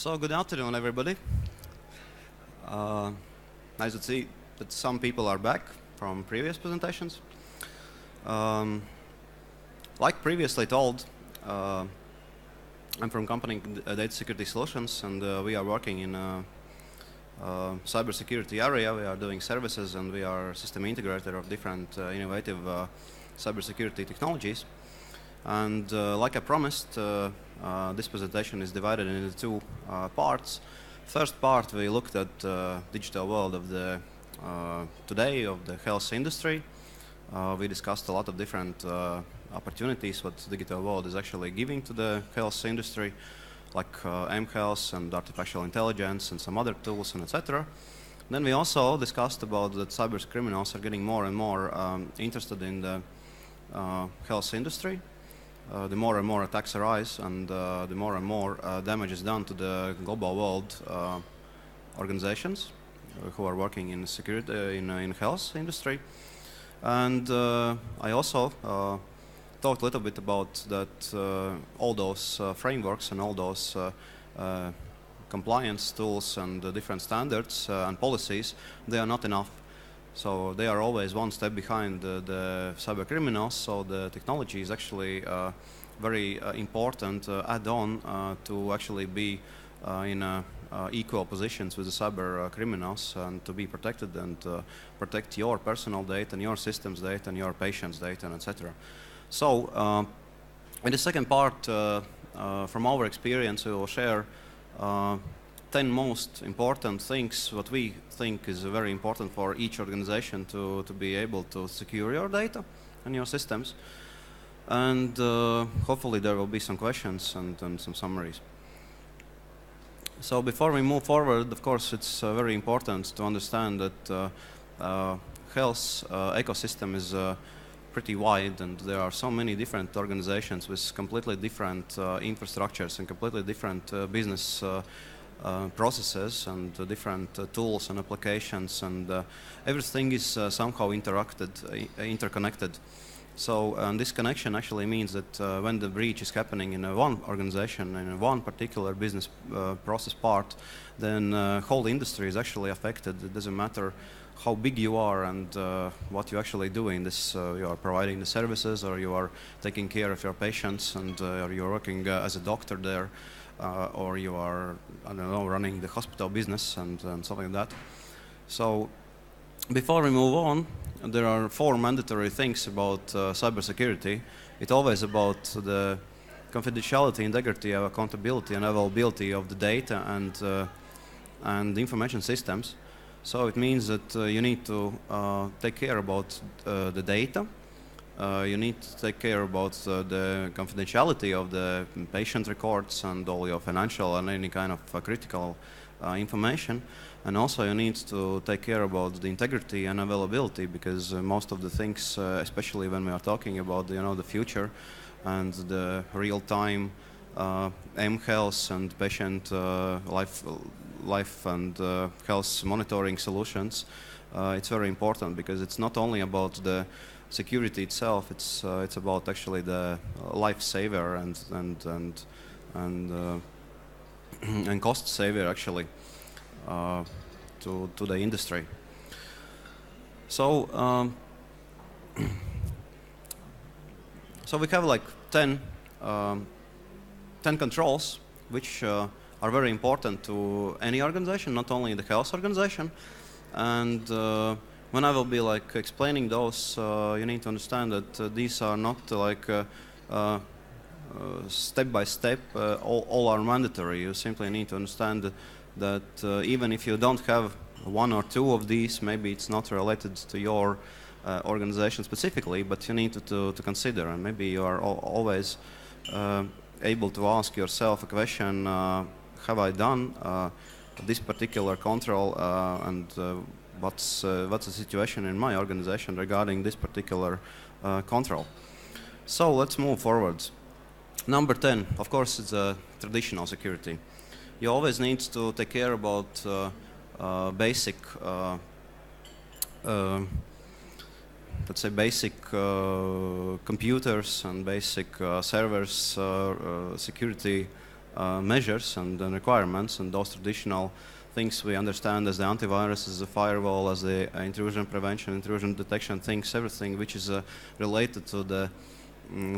So good afternoon, everybody. Nice to see that some people are back from previous presentations. Like previously told, I'm from company Data Security Solutions, and we are working in cybersecurity area. We are doing services, and we are system integrator of different innovative cybersecurity technologies. And like I promised, this presentation is divided into two parts. First part, we looked at digital world of the today of the health industry. We discussed a lot of different opportunities what digital world is actually giving to the health industry, like mHealth and artificial intelligence and some other tools and etc. Then we also discussed about that cybercriminals are getting more and more interested in the health industry. The more and more attacks arise, and the more and more damage is done to the global world organizations who are working in security in health industry. And I also talked a little bit about that all those frameworks and all those compliance tools and different standards and policies, they are not enough. So they are always one step behind the cyber criminals. So the technology is actually very important add-on to actually be in equal positions with the cyber criminals and to be protected and protect your personal data and your systems data and your patients' data and etc. So in the second part, from our experience, we will share 10 most important things what we think is very important for each organization to be able to secure your data and your systems. And hopefully there will be some questions and some summaries. So before we move forward, of course, it's very important to understand that health ecosystem is pretty wide, and there are so many different organizations with completely different infrastructures and completely different business processes and different tools and applications, and everything is somehow interconnected. So this connection actually means that when the breach is happening in one organization, in one particular business process part, then whole industry is actually affected. It doesn't matter how big you are and what you actually do in this. You are providing the services, or you are taking care of your patients, and or you're working as a doctor there, or you are, I don't know, running the hospital business and something like that. So before we move on, there are 4 mandatory things about cybersecurity. It's always about the confidentiality, integrity, accountability, and availability of the data and information systems. So it means that you need to take care about the data. You need to take care about the confidentiality of the patient records and all your financial and any kind of critical information. And also you need to take care about the integrity and availability, because most of the things, especially when we are talking about the future and the real-time mHealth and patient life and health monitoring solutions, it's very important, because it's not only about the security itself, it's about actually the lifesaver and cost saver actually to the industry. So so we have like 10 controls which are very important to any organization, not only the health organization. And when I will be like explaining those, you need to understand that these are not like step by step, all are mandatory. You simply need to understand that even if you don't have 1 or 2 of these, maybe it's not related to your organization specifically, but you need to consider, and maybe you are always able to ask yourself a question: have I done this particular control, and what's the situation in my organization regarding this particular control? So let's move forward. Number 10, of course, is traditional security. You always need to take care about basic, let's say, basic computers and basic servers, security measures and requirements, and those traditional things we understand as the antivirus, as the firewall, as the intrusion prevention, intrusion detection things, everything which is related to the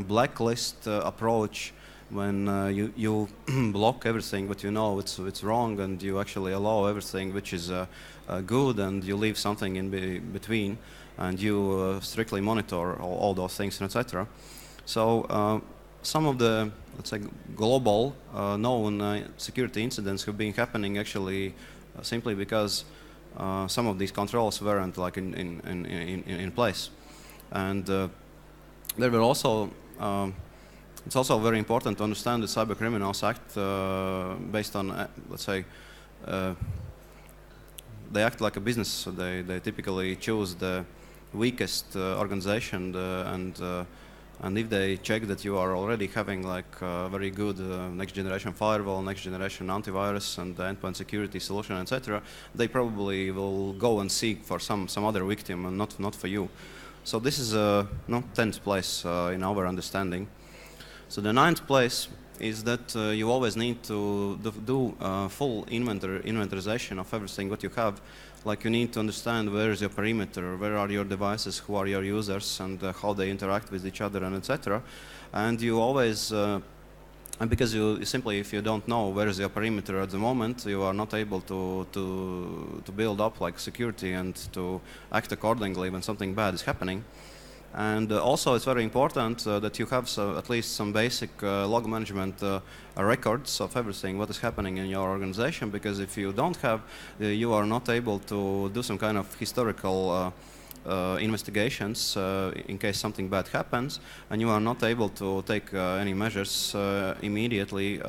blacklist approach, when you block everything but you know it's wrong, and you actually allow everything which is good, and you leave something in between, and you strictly monitor all those things, etc. So some of the, let's say, global known security incidents have been happening actually simply because some of these controls weren't like in place, and there were also it's also very important to understand the Cybercriminals Act based on, let's say, they act like a business. So they typically choose the weakest organization, and if they check that you are already having like a very good next generation firewall, next generation antivirus, and endpoint security solution, etc., they probably will go and seek for some other victim, and not for you. So this is no 10th place in our understanding. So the 9th place is that you always need to do full inventorization of everything what you have. Like you need to understand where is your perimeter, where are your devices, who are your users, and how they interact with each other, and etc. And you always, and because you simply, if you don't know where is your perimeter at the moment, you are not able to build up like security and to act accordingly when something bad is happening. And also it's very important that you have at least some basic log management records of everything what is happening in your organization, because if you don't have, you are not able to do some kind of historical investigations in case something bad happens, and you are not able to take any measures immediately,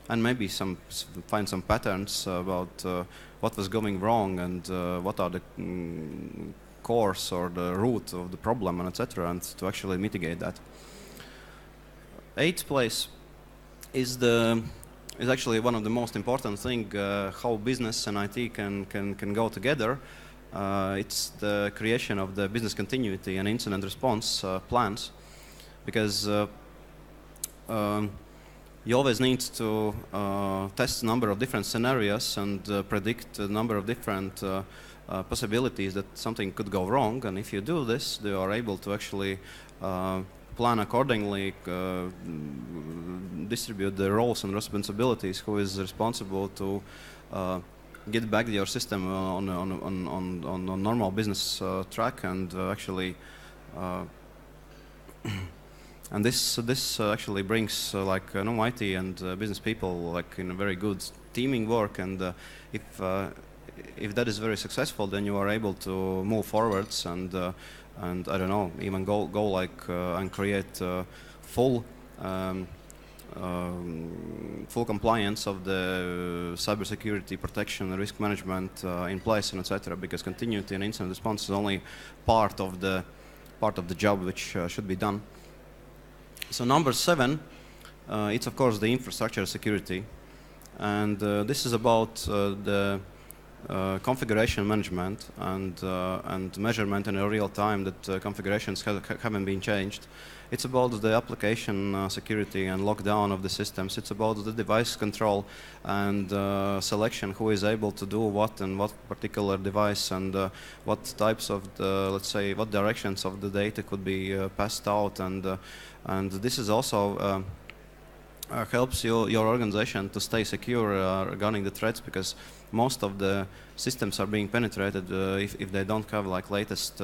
and maybe find some patterns about what was going wrong, and what are the course or the root of the problem, and etc., and to actually mitigate that. 8th place is actually one of the most important thing, how business and IT can go together. It's the creation of the business continuity and incident response plans, because you always need to test a number of different scenarios and predict a number of different possibilities that something could go wrong. And if you do this, you are able to actually plan accordingly, distribute the roles and responsibilities, who is responsible to get back your system on normal business track, and actually and this actually brings like IT and business people like in a very good teaming work, and if that is very successful, then you are able to move forwards, and I don't know, even go like and create full compliance of the cybersecurity protection, risk management in place, and etc. Because continuity and incident response is only part of the job which should be done. So number 7, it's of course the infrastructure security, and this is about the configuration management and measurement in real time that configurations haven't been changed. It's about the application security and lockdown of the systems. It's about the device control and selection, who is able to do what and what particular device, and what types of let's say, what directions of the data could be passed out, and this is also helps your organization to stay secure regarding the threats, because most of the systems are being penetrated if they don't have like latest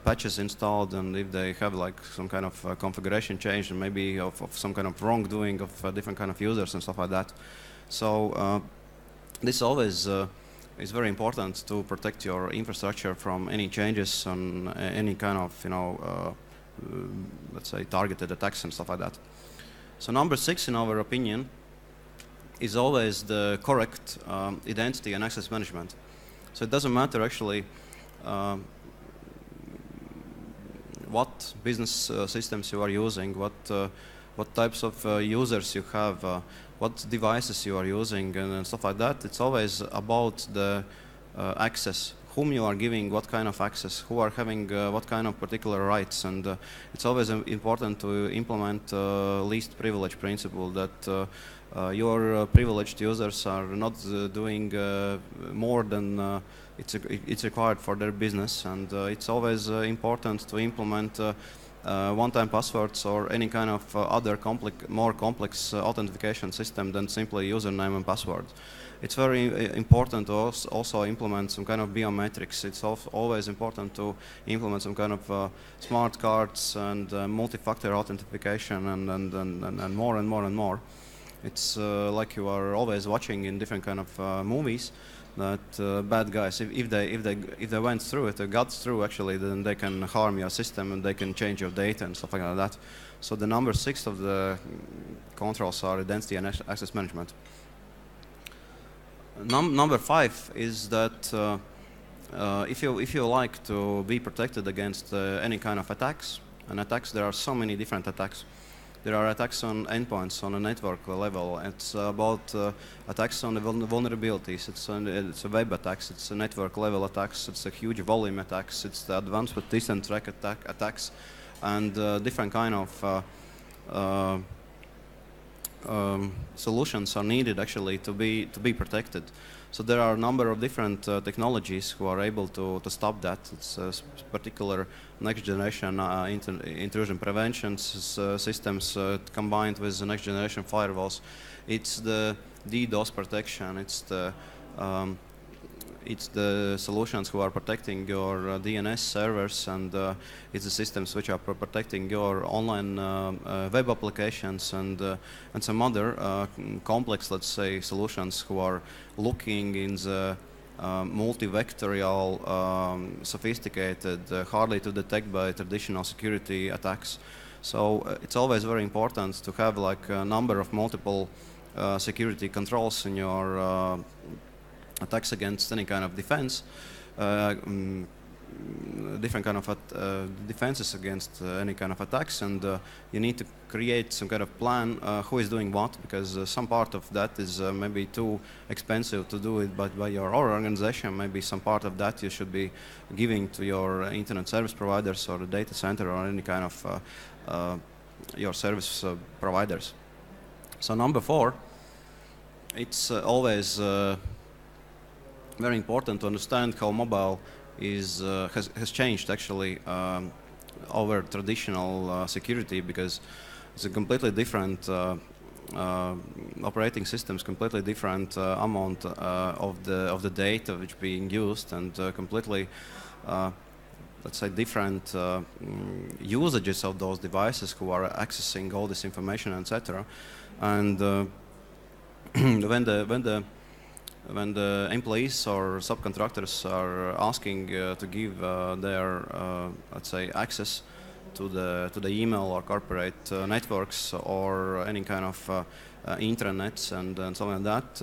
patches installed, and if they have like some kind of configuration change, and maybe of some kind of wrongdoing of different kind of users and stuff like that. So this always is very important to protect your infrastructure from any changes on any kind of let's say targeted attacks and stuff like that. So number 6, in our opinion, is always the correct identity and access management. So it doesn't matter actually what business systems you are using, what types of users you have, what devices you are using, and stuff like that. It's always about the access, whom you are giving what kind of access, who are having what kind of particular rights, and it's always important to implement least privilege principle, that your privileged users are not doing more than it's required for their business, and it's always important to implement one-time passwords or any kind of other more complex authentication system than simply username and password. It's very important to also implement some kind of biometrics. It's always important to implement some kind of smart cards and multi-factor authentication and more and more and more. It's like you are always watching in different kind of movies that bad guys, if they went through it, they got through actually, then they can harm your system and they can change your data and stuff like that. So the number 6 of the controls are identity and access management. Number 5 is that if you like to be protected against any kind of attacks, there are so many different attacks. There are attacks on endpoints on a network level. It's about attacks on the vulnerabilities. It's a web attacks. It's a network level attacks. It's a huge volume attacks. It's the advanced persistent threat attacks, and different kind of solutions are needed actually to be protected. So there are a number of different technologies who are able to stop that. It's particular next generation intrusion prevention systems combined with the next generation firewalls. It's the DDoS protection. It's the solutions who are protecting your DNS servers, and it's the systems which are protecting your online web applications, and some other complex, let's say, solutions who are looking in the multi-vectorial, sophisticated, hardly to detect by traditional security attacks. So it's always very important to have like a number of multiple security controls in your attacks against any kind of defense, different kind of defenses against any kind of attacks, and you need to create some kind of plan who is doing what, because some part of that is maybe too expensive to do it by your organization. Maybe some part of that you should be giving to your internet service providers or the data center or any kind of your service providers. So number 4, it's always very important to understand how mobile has changed actually over traditional security, because it's a completely different operating systems, completely different amount of the data which being used, and completely let's say different usages of those devices who are accessing all this information, etc. And when the employees or subcontractors are asking to give their let's say access to the email or corporate networks or any kind of intranets and something like that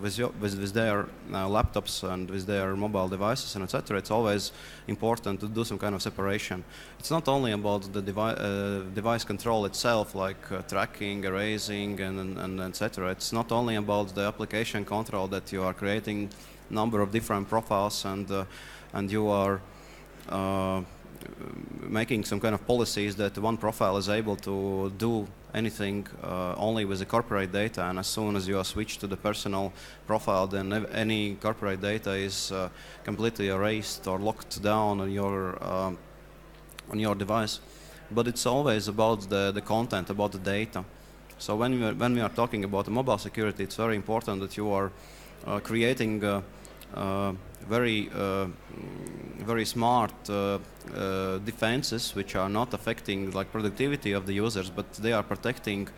with their laptops and with their mobile devices and etc., it's always important to do some kind of separation. It's not only about the device control itself, like tracking, erasing, and etc. It's not only about the application control that you are creating number of different profiles and you are making some kind of policies that one profile is able to do anything only with the corporate data, and as soon as you are switched to the personal profile, then any corporate data is completely erased or locked down on your device. But it's always about the content, about the data. So when we are talking about mobile security, it's very important that you are creating very smart defenses which are not affecting like productivity of the users, but they are protecting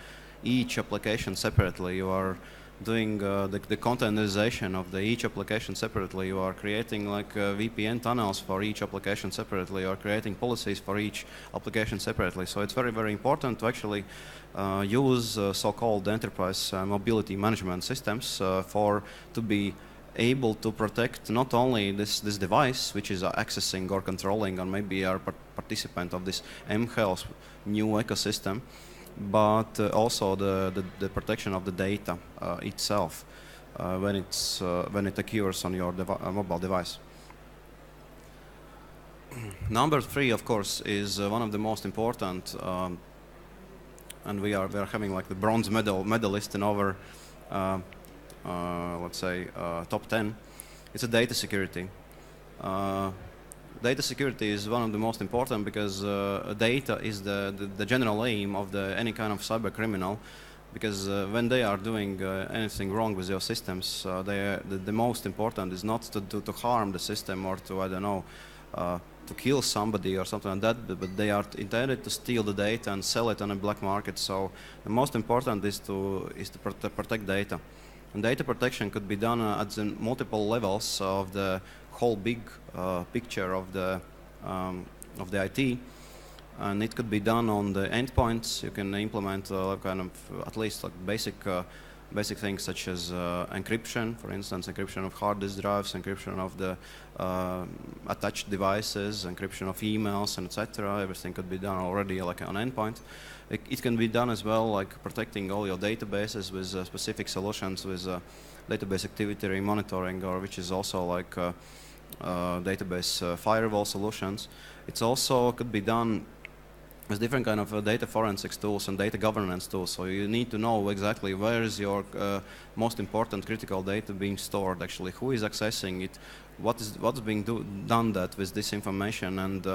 each application separately. You are doing the containerization of each application separately. You are creating like VPN tunnels for each application separately. You are creating policies for each application separately. So it's very, very important to actually use so-called enterprise mobility management systems to be able to protect not only this device which is accessing or controlling or maybe are participant of this mHealth new ecosystem, but also the protection of the data itself when it occurs on your mobile device. Number 3, of course, is one of the most important and we are having like the bronze medalist in our let's say top 10. It's a data security. Data security is one of the most important because data is the general aim of any kind of cyber criminal. Because when they are doing anything wrong with your systems, the most important is not to harm the system or to, I don't know, to kill somebody or something like that, but they are intended to steal the data and sell it on a black market. So the most important is to protect data. And data protection could be done at the multiple levels of the whole big picture of the IT. And it could be done on the endpoints. You can implement kind of at least like basic things such as encryption, for instance, encryption of hard disk drives, encryption of the attached devices, encryption of emails, and etc. Everything could be done already like on endpoint. It can be done as well, like protecting all your databases with specific solutions with database activity monitoring, or which is also like database firewall solutions. It's also could be done with different kind of data forensics tools and data governance tools. So you need to know exactly where is your most important critical data being stored, actually, who is accessing it, what's being done that with this information, and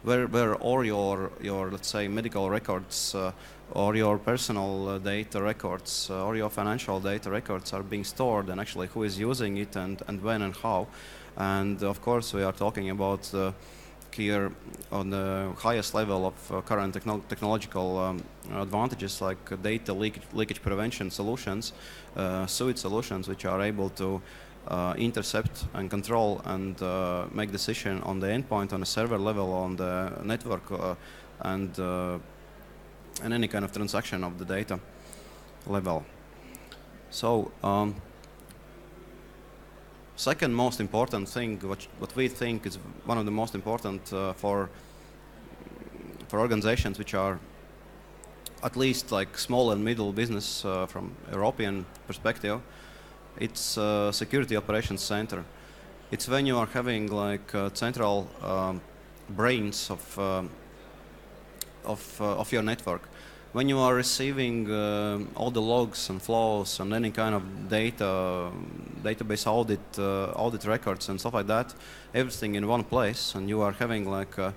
where all your let's say medical records or your personal data records or your financial data records are being stored, and actually who is using it and when and how. And of course we are talking about here on the highest level of current technological advantages, like data leakage prevention solutions, SUIT solutions, which are able to intercept and control and make decision on the endpoint, on a server level, on the network, and any kind of transaction of the data level. So second most important thing, what we think is one of the most important for organizations which are at least like small and middle business from European perspective, it's security operations center. It's when you are having like central brains of your network. When you are receiving all the logs and flows and any kind of database audit records and stuff like that, everything in one place, and you are having like a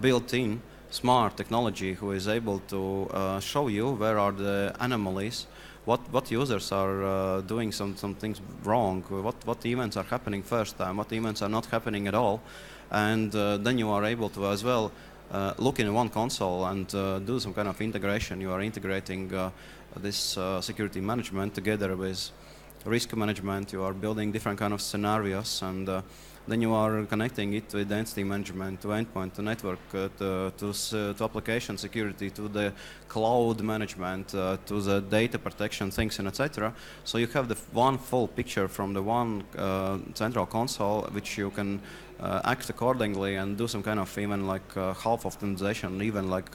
built-in smart technology who is able to show you where are the anomalies, what users are doing some things wrong, what events are happening first time, what events are not happening at all, and then you are able to as well look in one console and do some kind of integration. You are integrating this security management together with risk management. You are building different kind of scenarios, and then you are connecting it to identity management, to endpoint, to network, to application security, to the cloud management, to the data protection things, and etc. So you have the one full picture from the one central console, which you can act accordingly and do some kind of even like half optimization, even like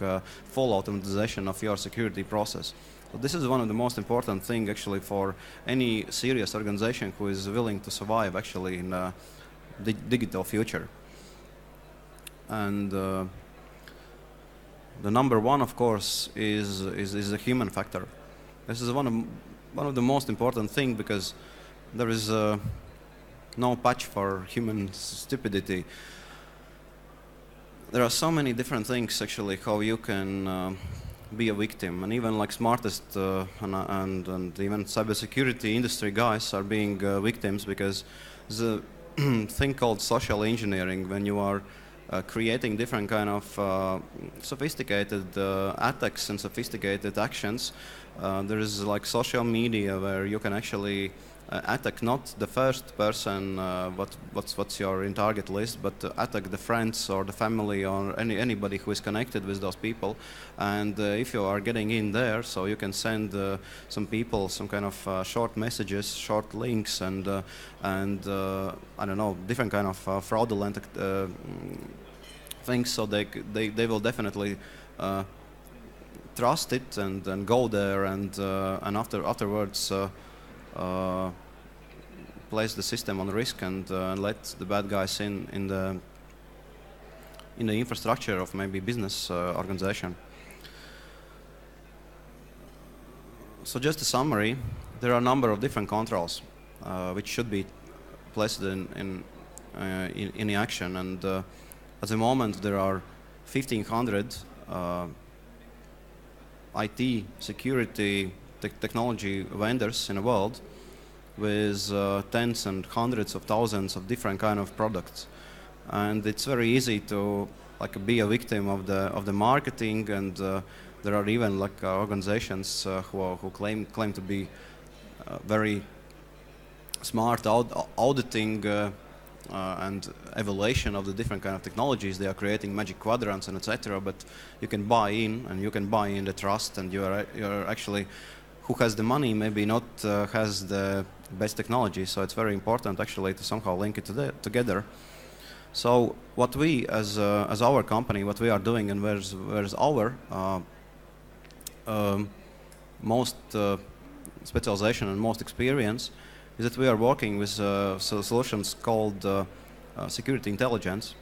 full optimization of your security process. So this is one of the most important things actually for any serious organization who is willing to survive actually in the digital future. And the number one, of course, is the human factor. This is one of the most important things, because there is no patch for human stupidity. There are so many different things actually how you can be a victim, and even like smartest and even cybersecurity industry guys are being victims, because the thing called social engineering, when you are creating different kind of sophisticated attacks and sophisticated actions. There is like social media where you can actually attack not the first person, what's your in target list, but attack the friends or the family or anybody who is connected with those people. And if you are getting in there, so you can send some people some kind of short messages, short links, and I don't know, different kind of fraudulent things. So they will definitely trust it and go there and afterwards. Place the system on risk and let the bad guys in the infrastructure of maybe business organization. So just a summary, there are a number of different controls which should be placed in action, and at the moment there are 1,500 IT security technology vendors in the world with tens and hundreds of thousands of different kind of products, and it's very easy to be a victim of the marketing, and there are even organizations who claim to be very smart auditing and evaluation of the different kind of technologies. They are creating magic quadrants and etc. But you can buy in, and you can buy in the trust, and you're actually who has the money maybe not has the best technology. So it's very important actually to somehow link it together. So what we as our company, what we are doing, and where's our most specialization and most experience, is that we are working with solutions called security intelligence.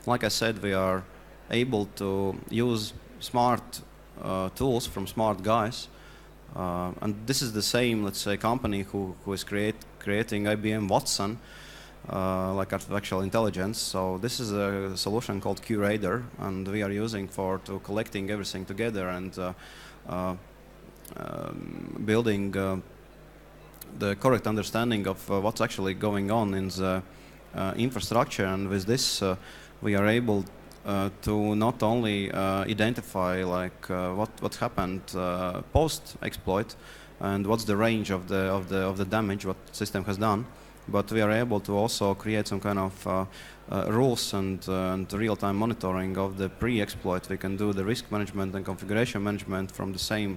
Like I said, we are able to use smart tools from smart guys, and this is the same, let's say, company who is creating IBM Watson, like artificial intelligence. So this is a solution called QRadar, and we are using to collecting everything together and building the correct understanding of what's actually going on in the infrastructure. And with this, we are able to not only identify what happened post exploit and what's the range of the damage what system has done, but we are able to also create some kind of rules and real-time monitoring of the pre-exploit. We can do the risk management and configuration management from the same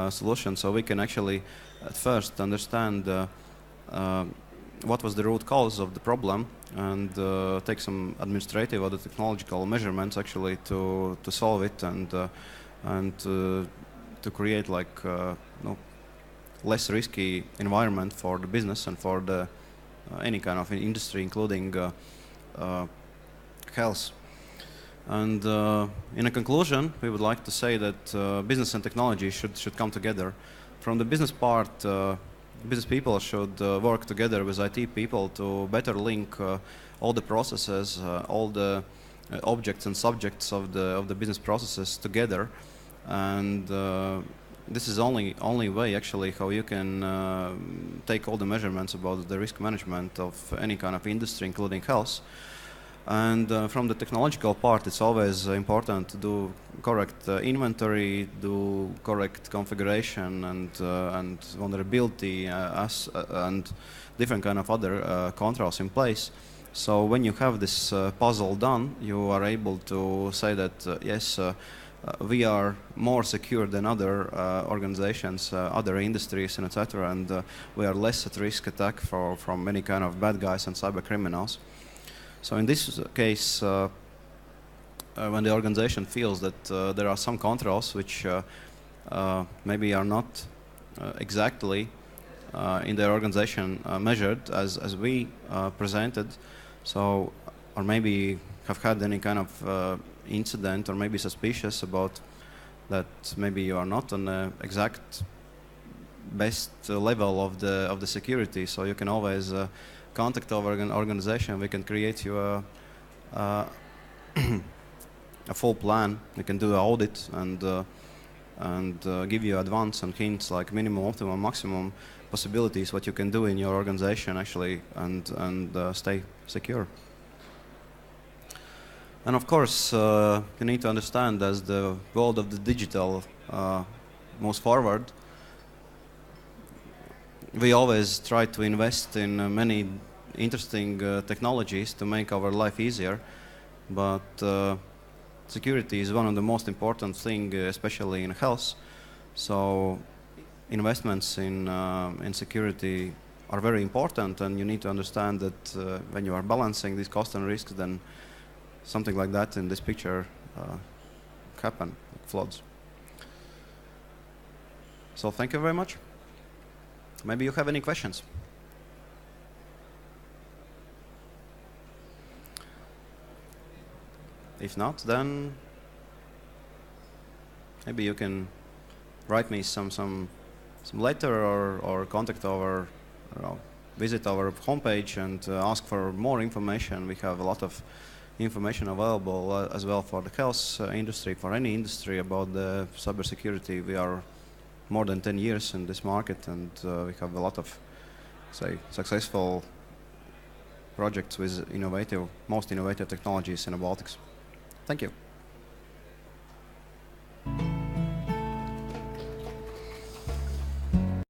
solution, so we can actually at first understand what was the root cause of the problem, and take some administrative or the technological measurements actually to solve it, and to create less risky environment for the business and for the any kind of industry, including health. And in a conclusion, we would like to say that business and technology should come together. From the business part, business people should work together with IT people to better link all the processes, all the objects and subjects of the business processes together, and this is only way actually how you can take all the measurements about the risk management of any kind of industry, including health. And from the technological part, it's always important to do correct inventory, do correct configuration and vulnerability and different kind of other controls in place. So when you have this puzzle done, you are able to say that yes, we are more secure than other organizations, other industries, and etc. And we are less at risk attack from any kind of bad guys and cyber criminals. So in this case, when the organization feels that there are some controls which maybe are not exactly in their organization measured as we presented, so or maybe have had any kind of incident, or maybe suspicious about that maybe you are not on the exact best level of the security, so you can always contact our organization. We can create you a full plan. We can do an audit and give you advance and hints like minimum, optimum, maximum possibilities what you can do in your organization actually, and stay secure. And of course, you need to understand, as the world of the digital moves forward, we always try to invest in many interesting technologies to make our life easier, but security is one of the most important things, especially in health. So investments in security are very important, and you need to understand that when you are balancing these costs and risks, then something like that in this picture happen, like floods. So thank you very much. Maybe you have any questions? If not, then maybe you can write me some some letter or contact our, visit our homepage and ask for more information. We have a lot of information available as well for the health industry, for any industry about the cybersecurity. We are more than 10 years in this market, and we have a lot of, say, successful projects with most innovative technologies in the Baltics. Thank you.